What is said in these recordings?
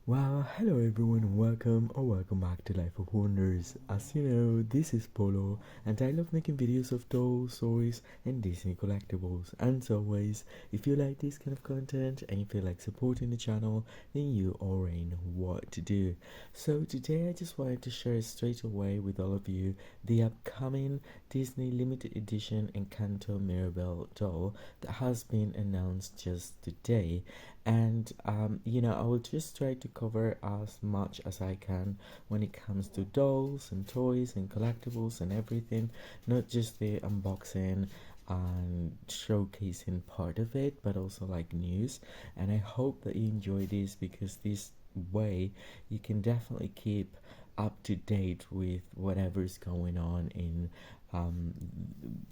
Wow, hello everyone, welcome or welcome back to Life of Wonders. As you know, this is Polo, and I love making videos of dolls, toys, and Disney collectibles. And as always, if you like this kind of content and you feel like supporting the channel, then you already know what to do. So today I just wanted to share straight away with all of you the upcoming Disney limited edition Encanto Mirabel doll that has been announced just today. And I will just try to cover as much as I can when it comes to dolls and toys and collectibles and everything, not just the unboxing and showcasing part of it, but also like news. And I hope that you enjoy this, because this way you can definitely keep up to date with whatever's going on in um,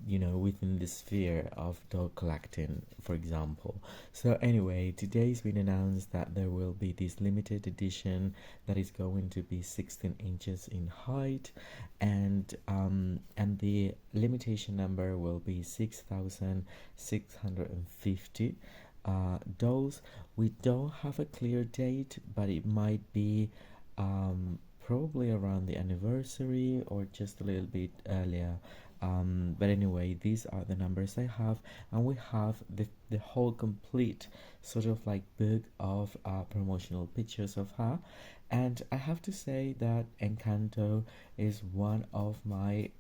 within the sphere of dog collecting, for example. So anyway, today's been announced that there will be this limited edition that is going to be 16 inches in height, and the limitation number will be 6,650 dolls. We don't have a clear date, but it might be probably around the anniversary or just a little bit earlier. But anyway, these are the numbers I have, and we have the whole complete sort of like book of promotional pictures of her. And I have to say that Encanto is one of my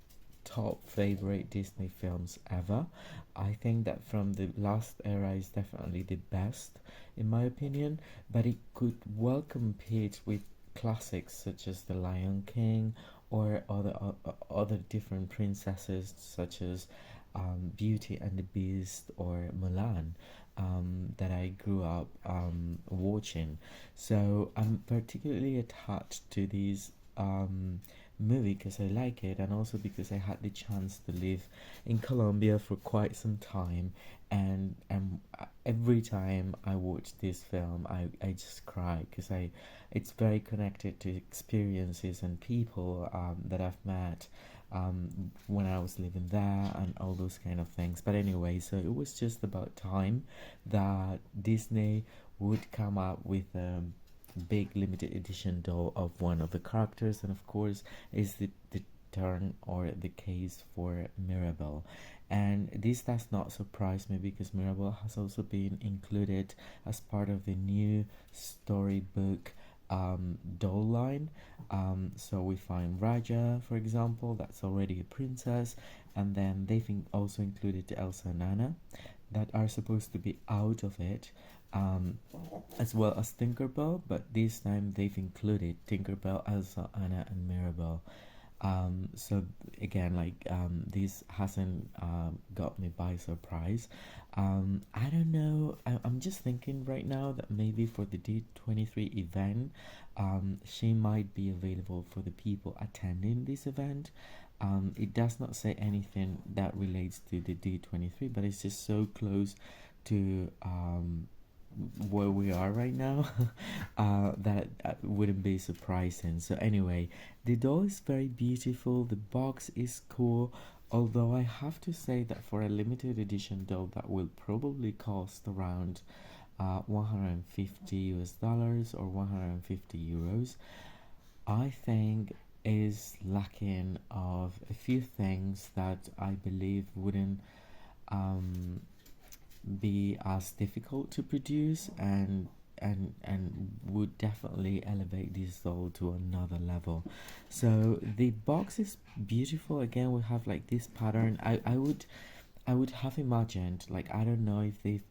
top favorite Disney films ever. I think that from the last era is definitely the best in my opinion, but it could well compete with classics such as The Lion King or other different princesses such as Beauty and the Beast or Mulan, that I grew up watching. So I'm particularly attached to these movie because I like it, and also because I had the chance to live in Colombia for quite some time, and every time I watch this film, I just cry because I it's very connected to experiences and people that I've met when I was living there and all those kind of things. But anyway, so it was just about time that Disney would come up with big limited edition doll of one of the characters, and of course is the turn or the case for Mirabel. And this does not surprise me, because Mirabel has also been included as part of the new storybook doll line. So we find Raja, for example, that's already a princess, and then they've also included Elsa and Anna that are supposed to be out of it, um, as well as Tinkerbell, but this time they've included Tinkerbell, Elsa, Anna, and Mirabel. So again, like this hasn't got me by surprise. I don't know. I'm just thinking right now that maybe for the D23 event, she might be available for the people attending this event. It does not say anything that relates to the D23, but it's just so close to where we are right now that wouldn't be surprising. So anyway, the doll is very beautiful, the box is cool, although I have to say that for a limited edition doll that will probably cost around 150 US dollars or 150 euros, I think is lacking of a few things that I believe wouldn't um, be as difficult to produce, and would definitely elevate this doll to another level. So the box is beautiful. Again, we have like this pattern. I would have imagined, like, I don't know if they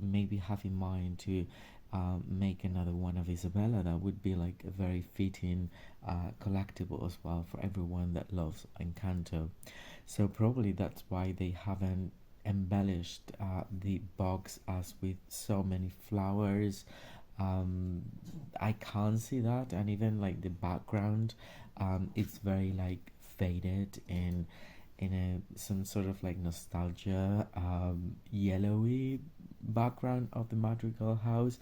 maybe have in mind to make another one of Isabella. That would be like a very fitting collectible as well for everyone that loves Encanto. So probably that's why they haven't embellished the box as with so many flowers. I can't see that, and even like the background, it's very like faded and in a some sort of like nostalgia yellowy background of the Madrigal house,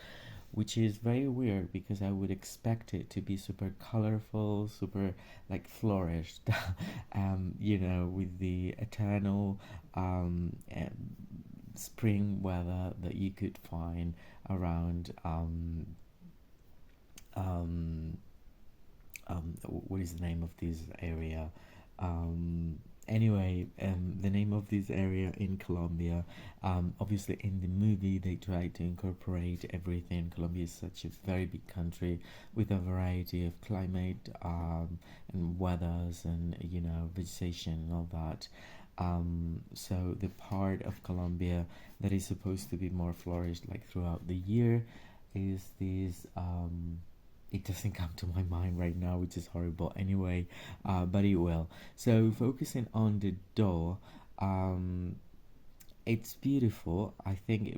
which is very weird because I would expect it to be super colorful, super like flourished, with the eternal spring weather that you could find around what is the name of this area? Anyway, the name of this area in Colombia, obviously in the movie they try to incorporate everything. Colombia is such a very big country with a variety of climate, and weathers, and vegetation and all that. So the part of Colombia that is supposed to be more flourished like throughout the year is this. It doesn't come to my mind right now, which is horrible anyway, but it will. So focusing on the doll, um, it's beautiful. I think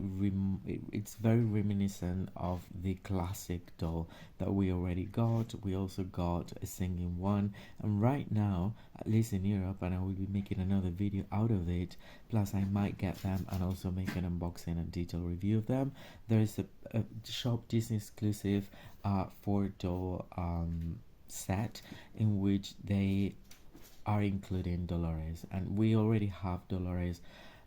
it's very reminiscent of the classic doll that we already got. We also got a singing one, and right now, at least in Europe, and I will be making another video out of it. Plus, I might get them and also make an unboxing and detailed review of them. There is a shop Disney exclusive, four doll set in which they are including Dolores, and we already have Dolores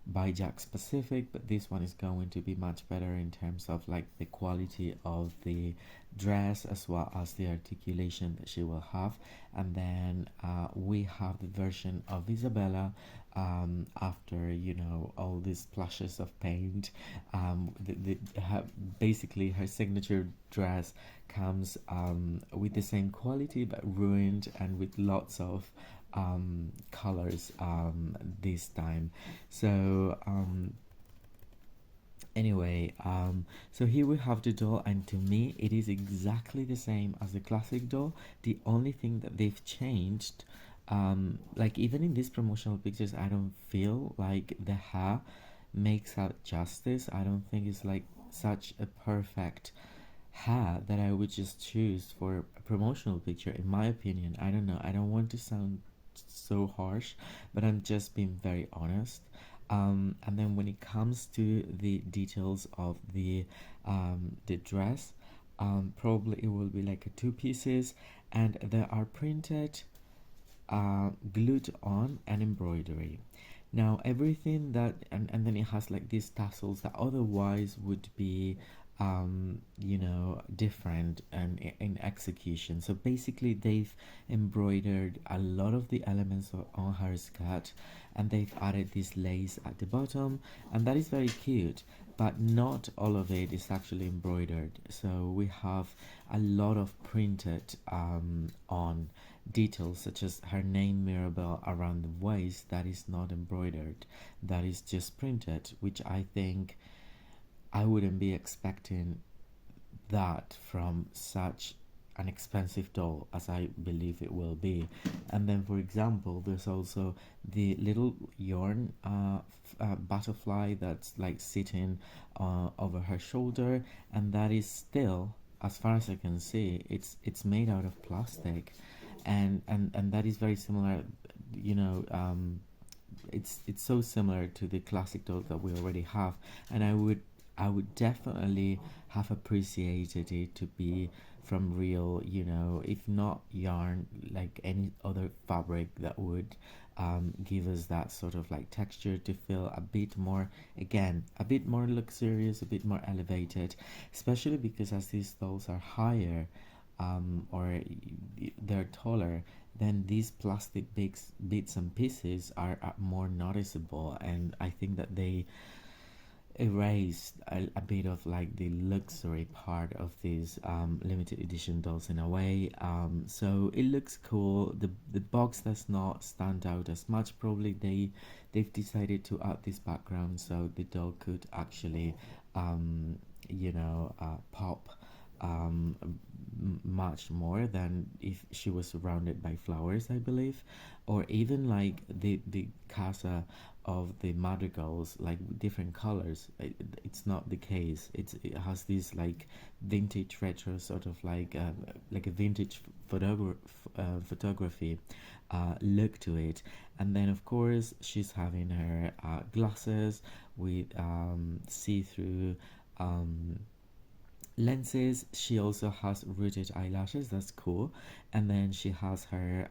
by Jack Pacific, but this one is going to be much better in terms of like the quality of the dress as well as the articulation that she will have. And then we have the version of Isabella, after all these splashes of paint. Basically her signature dress comes with the same quality but ruined and with lots of colors this time. So anyway, so here we have the doll, and to me it is exactly the same as the classic doll. The only thing that they've changed, like even in these promotional pictures, I don't feel like the hair makes out justice. I don't think it's like such a perfect hair that I would just choose for a promotional picture, in my opinion. I don't know, I don't want to sound so harsh, but I'm just being very honest. And then when it comes to the details of the dress, probably it will be like a two pieces, and they are printed, glued on, and embroidery. Now everything that, and then it has like these tassels that otherwise would be different and in execution. So basically they've embroidered a lot of the elements on her skirt, and they've added this lace at the bottom, and that is very cute, but not all of it is actually embroidered. So we have a lot of printed on details, such as her name Mirabel around the waist. That is not embroidered, that is just printed, which I think I wouldn't be expecting that from such an expensive doll as I believe it will be. And then, for example, there's also the little yarn butterfly that's like sitting over her shoulder, and that is still, as far as I can see, it's made out of plastic, and that is very similar. You know, it's so similar to the classic doll that we already have, and I would definitely have appreciated it to be from real, if not yarn, like any other fabric that would give us that sort of like texture to feel a bit more, again, a bit more luxurious, a bit more elevated, especially because as these dolls are higher, or they're taller, then these plastic bits and pieces are more noticeable, and I think that they erased a bit of like the luxury part of these limited edition dolls in a way. So it looks cool. The box does not stand out as much. Probably they've decided to add this background so the doll could actually pop much more than if she was surrounded by flowers, I believe, or even like the casa of the madrigals, like different colors. It's not the case. It has this like vintage retro sort of like a vintage photography look to it. And then of course she's having her glasses with see-through lenses. She also has rooted eyelashes, that's cool. And then she has her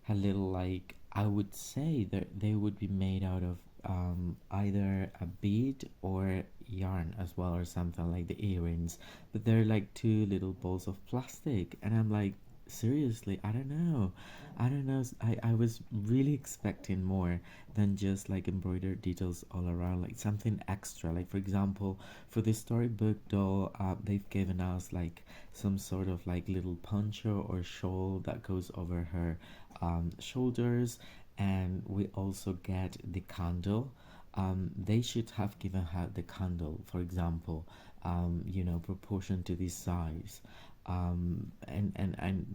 little, like, I would say that they would be made out of either a bead or yarn as well, or something, like the earrings, but they're like two little balls of plastic, and I'm like, seriously, I don't know. I was really expecting more than just like embroidered details all around, like something extra. Like for example, for the storybook doll, they've given us like some sort of like little poncho or shawl that goes over her shoulders, and we also get the candle. They should have given her the candle, for example, proportion to this size. And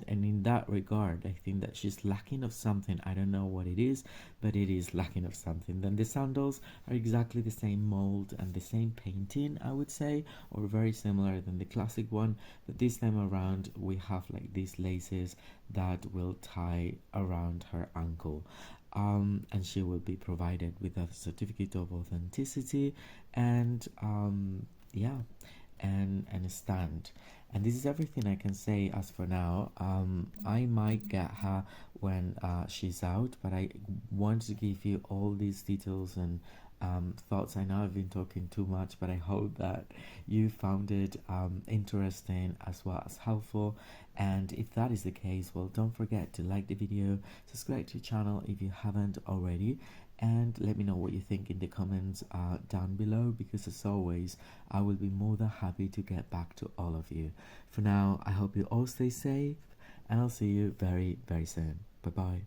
in that regard, I think that she's lacking of something. I don't know what it is, but it is lacking of something. Then the sandals are exactly the same mold and the same painting, I would say, or very similar than the classic one, but this time around we have like these laces that will tie around her ankle. And she will be provided with a certificate of authenticity and yeah, and a stand. And this is everything I can say as for now. I might get her when she's out, but I want to give you all these details and thoughts. I know I've been talking too much, but I hope that you found it interesting as well as helpful. And if that is the case, well, don't forget to like the video, subscribe to the channel if you haven't already, and let me know what you think in the comments down below, because as always I will be more than happy to get back to all of you. For now, I hope you all stay safe, and I'll see you very, very soon. Bye bye.